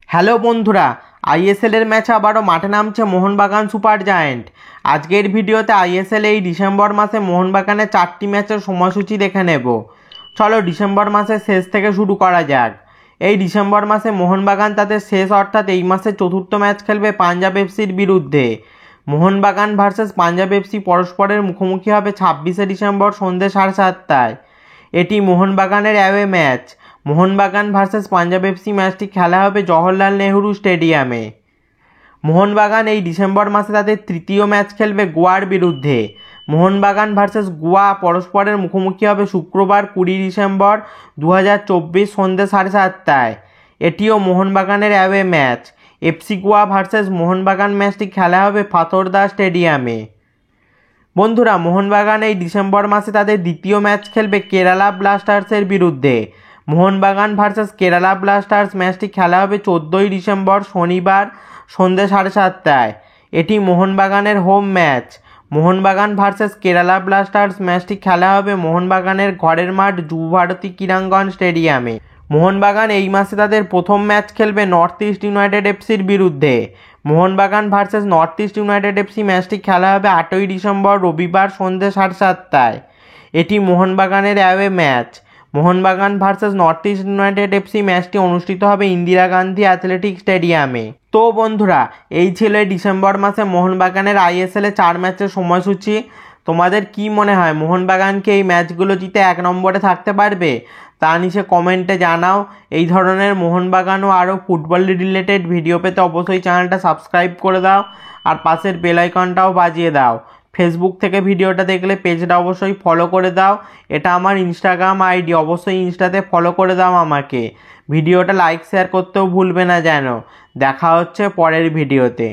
Hello বন্ধুরা, আইএসএলের ম্যাচে আবারও মাঠে নামছে মোহনবাগান সুপার জায়েন্ট। আজকের ভিডিওতে আইএসএল এই ডিসেম্বর মাসে মোহনবাগানের 4টি ম্যাচের সময়সূচি দেখে নেব। চলো ডিসেম্বর মাসের শেষ থেকে শুরু করা যাক। এই ডিসেম্বর মাসে মোহনবাগান তাদের শেষ অর্থাৎ এই মাসের চতুর্থ ম্যাচ খেলবে পাঞ্জাব এফসির বিরুদ্ধে। মোহনবাগান ভার্সেস পাঞ্জাব এফসি পরস্পরের মুখোমুখি হবে 26শে ডিসেম্বর সন্ধ্যে 7:30টায়। এটি মোহনবাগানের away match. Mohun Bagan versus Punjab FC ম্যাচটি খেলা হবে জওহরলাল নেহরু স্টেডিয়ামে। মোহনবাগান এই ডিসেম্বর মাসে তাদের তৃতীয় ম্যাচ খেলবে গোয়ার বিরুদ্ধে। মোহনবাগান ভার্সেস গোয়া পরস্পরের মুখোমুখি হবে শুক্রবার 20 ডিসেম্বর 2024 সন্ধ্যে 7:30টায়। এটিও মোহনবাগানের away match. FC Goa versus Mohun Bagan ম্যাচটি খেলা হবে ফাতোরদা স্টেডিয়ামে। বন্ধুরা, মোহনবাগান এই ডিসেম্বর মাসে তাদের দ্বিতীয় ম্যাচ খেলবে কেরালা ব্লাস্টার্সের বিরুদ্ধে। মোহনবাগান ভার্সেস কেরালা ব্লাস্টার্স ম্যাচটি খেলা হবে 14ই ডিসেম্বর শনিবার সন্ধ্যে 7:30টায়। এটি মোহনবাগানের home match. Mohun Bagan versus Kerala Blasters ম্যাচটি খেলা হবে মোহনবাগানের ঘরের মাঠ যুবভারতী ক্রীড়াঙ্গন স্টেডিয়ামে। মোহনবাগান এই মাসে তাদের প্রথম ম্যাচ খেলবে নর্থ ইস্ট ইউনাইটেড এফসির বিরুদ্ধে। Mohun Bagan versus north east United FC ম্যাচটি খেলা হবে 8ই ডিসেম্বর রবিবার সন্ধ্যে 7:30টায়। এটি মোহনবাগানের away match. Mohun Bagan versus north east United FC ম্যাচটি অনুষ্ঠিত হবে ইন্দিরা গান্ধী অ্যাথলেটিক স্টেডিয়ামে। তো বন্ধুরা, এই ছিল ডিসেম্বর মাসে মোহনবাগানের আইএসএলে 4 ম্যাচের সময়সূচি। তোমাদের কি মনে হয় মোহনবাগানকে এই ম্যাচগুলো জিতে 1 নম্বরে থাকতে পারবে? তা নিচে কমেন্টে জানাও। এই ধরনের মোহনবাগান ও আরও ফুটবল রিলেটেড ভিডিও পেতে অবশ্যই চ্যানেলটা সাবস্ক্রাইব করে দাও আর পাশের বেল আইকনটাও বাজিয়ে দাও। ফেসবুক থেকে ভিডিওটা দেখলে পেজটা অবশ্যই ফলো করে দাও। এটা আমার ইনস্টাগ্রাম আইডি, অবশ্যই ইনস্টাতে ফলো করে দাও আমাকে। ভিডিওটা লাইক শেয়ার করতেও ভুলবে না যেন। দেখা হচ্ছে পরের ভিডিওতে।